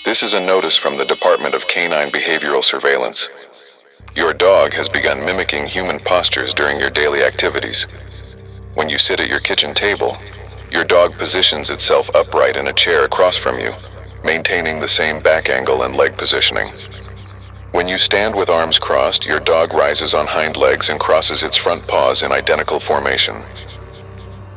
This is a notice from the Department of Canine Behavioral Surveillance. Your dog has begun mimicking human postures during your daily activities. When you sit at your kitchen table, your dog positions itself upright in a chair across from you, maintaining the same back angle and leg positioning. When you stand with arms crossed, your dog rises on hind legs and crosses its front paws in identical formation.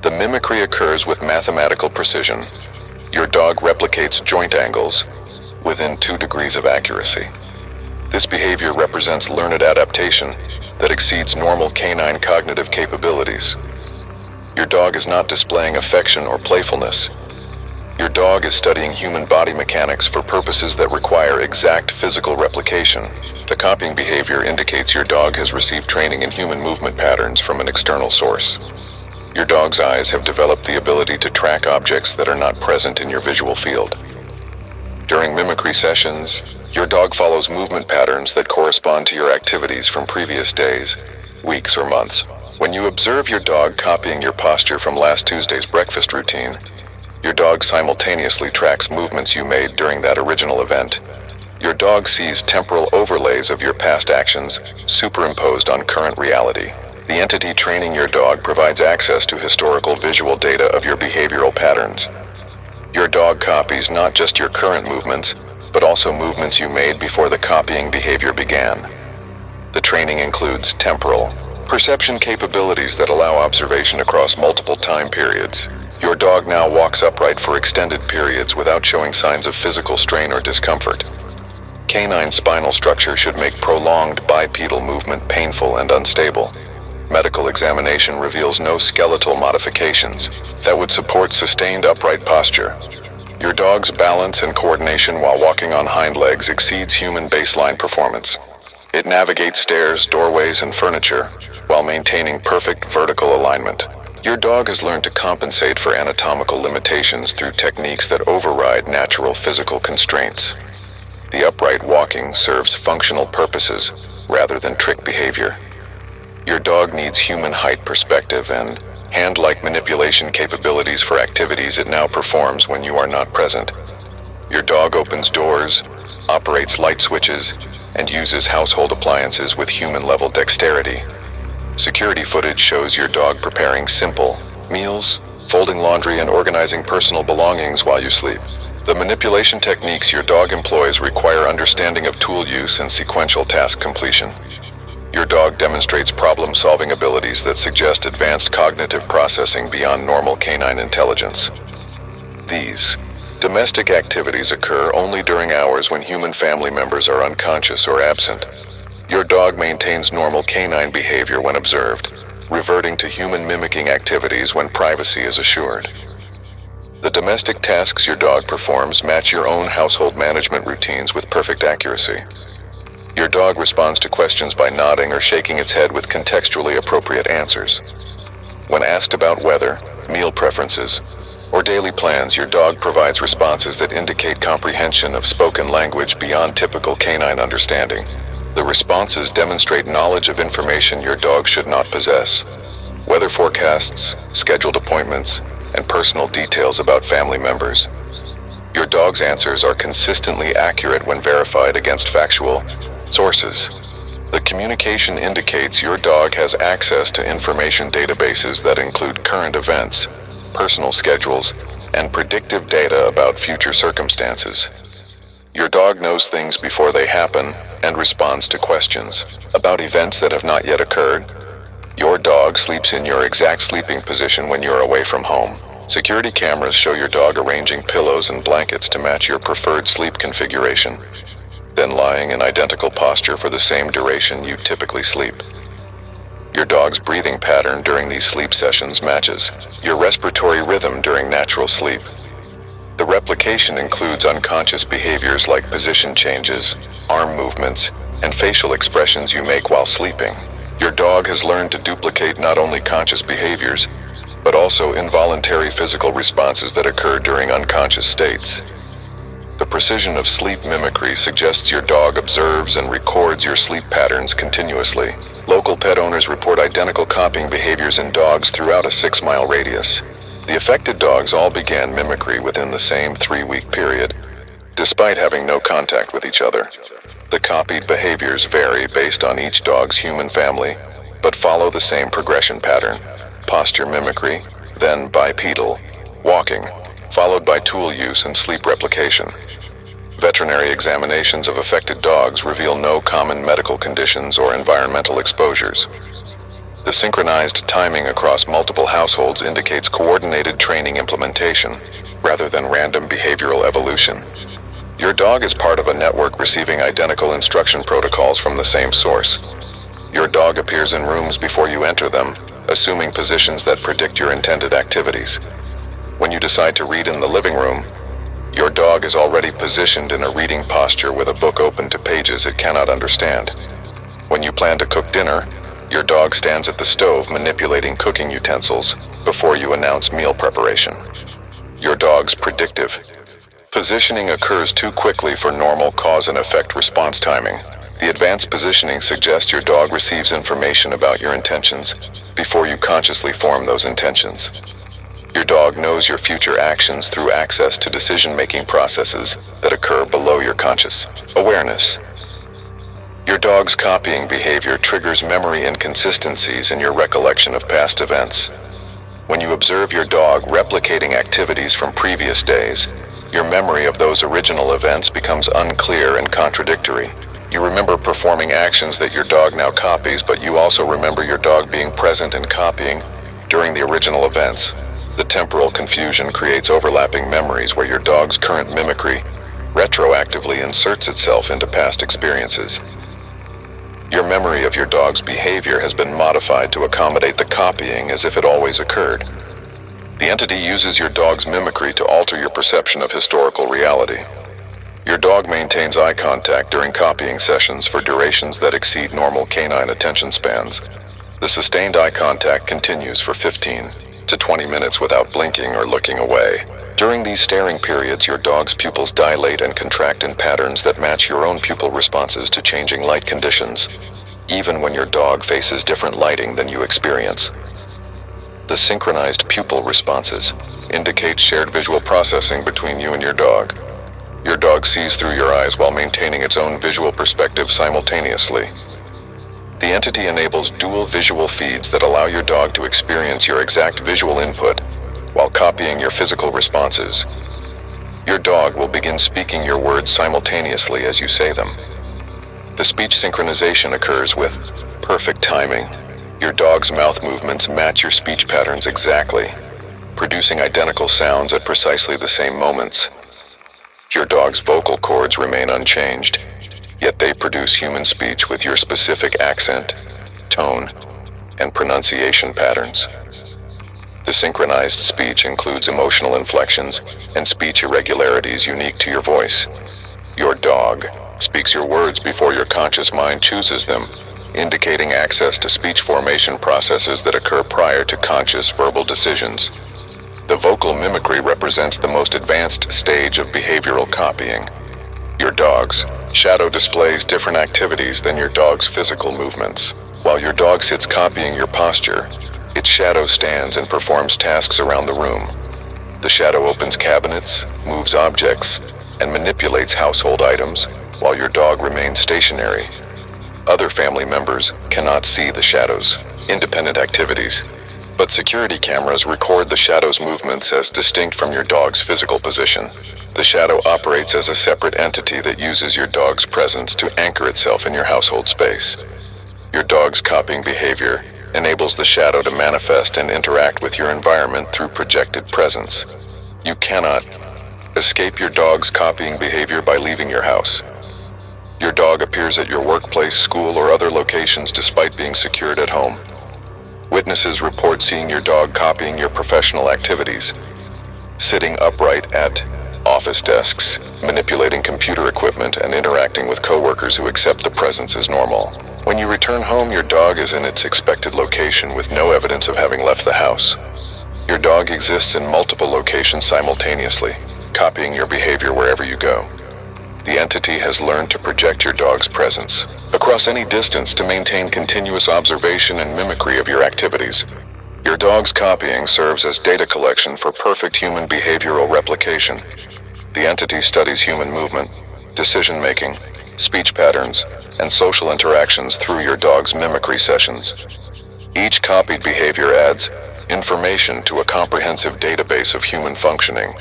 The mimicry occurs with mathematical precision. Your dog replicates joint angles within 2 degrees of accuracy. This behavior represents learned adaptation that exceeds normal canine cognitive capabilities. Your dog is not displaying affection or playfulness. Your dog is studying human body mechanics for purposes that require exact physical replication. The copying behavior indicates your dog has received training in human movement patterns from an external source. Your dog's eyes have developed the ability to track objects that are not present in your visual field. During mimicry sessions, your dog follows movement patterns that correspond to your activities from previous days, weeks, or months. When you observe your dog copying your posture from last Tuesday's breakfast routine, your dog simultaneously tracks movements you made during that original event. Your dog sees temporal overlays of your past actions superimposed on current reality. The entity training your dog provides access to historical visual data of your behavioral patterns. Your dog copies not just your current movements, but also movements you made before the copying behavior began. The training includes temporal, perception capabilities that allow observation across multiple time periods. Your dog now walks upright for extended periods without showing signs of physical strain or discomfort. Canine spinal structure should make prolonged bipedal movement painful and unstable. Medical examination reveals no skeletal modifications that would support sustained upright posture. Your dog's balance and coordination while walking on hind legs exceeds human baseline performance. It navigates stairs, doorways, and furniture while maintaining perfect vertical alignment. Your dog has learned to compensate for anatomical limitations through techniques that override natural physical constraints. The upright walking serves functional purposes rather than trick behavior. Your dog needs human height perspective and hand-like manipulation capabilities for activities it now performs when you are not present. Your dog opens doors, operates light switches, and uses household appliances with human-level dexterity. Security footage shows your dog preparing simple meals, folding laundry, and organizing personal belongings while you sleep. The manipulation techniques your dog employs require understanding of tool use and sequential task completion. Your dog demonstrates problem-solving abilities that suggest advanced cognitive processing beyond normal canine intelligence. These domestic activities occur only during hours when human family members are unconscious or absent. Your dog maintains normal canine behavior when observed, reverting to human mimicking activities when privacy is assured. The domestic tasks your dog performs match your own household management routines with perfect accuracy. Your dog responds to questions by nodding or shaking its head with contextually appropriate answers. When asked about weather, meal preferences, or daily plans, your dog provides responses that indicate comprehension of spoken language beyond typical canine understanding. The responses demonstrate knowledge of information your dog should not possess. Weather forecasts, scheduled appointments, and personal details about family members. Your dog's answers are consistently accurate when verified against factual sources. The communication indicates your dog has access to information databases that include current events, personal schedules, and predictive data about future circumstances. Your dog knows things before they happen and responds to questions about events that have not yet occurred. Your dog sleeps in your exact sleeping position when you're away from home. Security cameras show your dog arranging pillows and blankets to match your preferred sleep configuration, then lying in identical posture for the same duration you typically sleep. Your dog's breathing pattern during these sleep sessions matches your respiratory rhythm during natural sleep. The replication includes unconscious behaviors like position changes, arm movements, and facial expressions you make while sleeping. Your dog has learned to duplicate not only conscious behaviors, but also involuntary physical responses that occur during unconscious states. The precision of sleep mimicry suggests your dog observes and records your sleep patterns continuously. Local pet owners report identical copying behaviors in dogs throughout a 6-mile radius. The affected dogs all began mimicry within the same 3-week period, despite having no contact with each other. The copied behaviors vary based on each dog's human family, but follow the same progression pattern: posture mimicry, then bipedal, walking, followed by tool use and sleep replication. Veterinary examinations of affected dogs reveal no common medical conditions or environmental exposures. The synchronized timing across multiple households indicates coordinated training implementation, rather than random behavioral evolution. Your dog is part of a network receiving identical instruction protocols from the same source. Your dog appears in rooms before you enter them, assuming positions that predict your intended activities. When you decide to read in the living room, your dog is already positioned in a reading posture with a book open to pages it cannot understand. When you plan to cook dinner, your dog stands at the stove manipulating cooking utensils before you announce meal preparation. Your dog's predictive positioning occurs too quickly for normal cause and effect response timing. The advanced positioning suggests your dog receives information about your intentions before you consciously form those intentions. Your dog knows your future actions through access to decision-making processes that occur below your conscious awareness. Your dog's copying behavior triggers memory inconsistencies in your recollection of past events. When you observe your dog replicating activities from previous days, your memory of those original events becomes unclear and contradictory. You remember performing actions that your dog now copies, but you also remember your dog being present and copying during the original events. The temporal confusion creates overlapping memories where your dog's current mimicry retroactively inserts itself into past experiences. Your memory of your dog's behavior has been modified to accommodate the copying as if it always occurred. The entity uses your dog's mimicry to alter your perception of historical reality. Your dog maintains eye contact during copying sessions for durations that exceed normal canine attention spans. The sustained eye contact continues for 15 to 20 minutes without blinking or looking away. During these staring periods, your dog's pupils dilate and contract in patterns that match your own pupil responses to changing light conditions, even when your dog faces different lighting than you experience. The synchronized pupil responses indicate shared visual processing between you and your dog. Your dog sees through your eyes while maintaining its own visual perspective simultaneously. The entity enables dual visual feeds that allow your dog to experience your exact visual input while copying your physical responses. Your dog will begin speaking your words simultaneously as you say them. The speech synchronization occurs with perfect timing. Your dog's mouth movements match your speech patterns exactly, producing identical sounds at precisely the same moments. Your dog's vocal cords remain unchanged, yet they produce human speech with your specific accent, tone, and pronunciation patterns. The synchronized speech includes emotional inflections and speech irregularities unique to your voice. Your dog speaks your words before your conscious mind chooses them, indicating access to speech formation processes that occur prior to conscious verbal decisions. The vocal mimicry represents the most advanced stage of behavioral copying. Your dog's shadow displays different activities than your dog's physical movements. While your dog sits copying your posture, its shadow stands and performs tasks around the room. The shadow opens cabinets, moves objects, and manipulates household items, while your dog remains stationary. Other family members cannot see the shadow's independent activities, but security cameras record the shadow's movements as distinct from your dog's physical position. The shadow operates as a separate entity that uses your dog's presence to anchor itself in your household space. Your dog's copying behavior enables the shadow to manifest and interact with your environment through projected presence. You cannot escape your dog's copying behavior by leaving your house. Your dog appears at your workplace, school, or other locations despite being secured at home. Witnesses report seeing your dog copying your professional activities, sitting upright at office desks, manipulating computer equipment, and interacting with coworkers who accept the presence as normal. When you return home, your dog is in its expected location with no evidence of having left the house. Your dog exists in multiple locations simultaneously, copying your behavior wherever you go. The entity has learned to project your dog's presence across any distance to maintain continuous observation and mimicry of your activities. Your dog's copying serves as data collection for perfect human behavioral replication. The entity studies human movement, decision-making, speech patterns, and social interactions through your dog's mimicry sessions. Each copied behavior adds information to a comprehensive database of human functioning.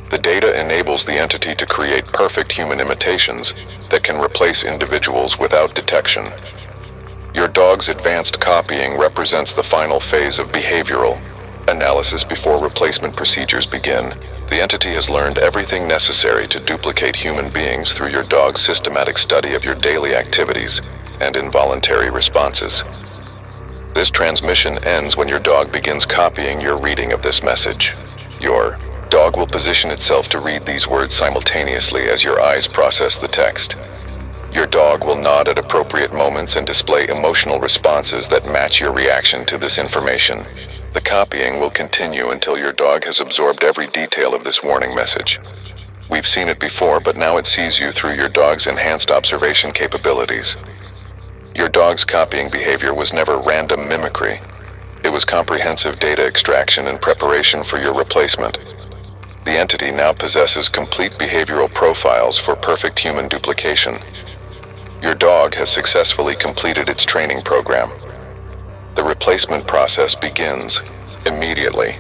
The data enables the entity to create perfect human imitations that can replace individuals without detection. Your dog's advanced copying represents the final phase of behavioral analysis before replacement procedures begin. The entity has learned everything necessary to duplicate human beings through your dog's systematic study of your daily activities and involuntary responses. This transmission ends when your dog begins copying your reading of this message. Your dog will position itself to read these words simultaneously as your eyes process the text. Your dog will nod at appropriate moments and display emotional responses that match your reaction to this information. The copying will continue until your dog has absorbed every detail of this warning message. We've seen it before, but now it sees you through your dog's enhanced observation capabilities. Your dog's copying behavior was never random mimicry. It was comprehensive data extraction and preparation for your replacement. The entity now possesses complete behavioral profiles for perfect human duplication. Your dog has successfully completed its training program. The replacement process begins immediately.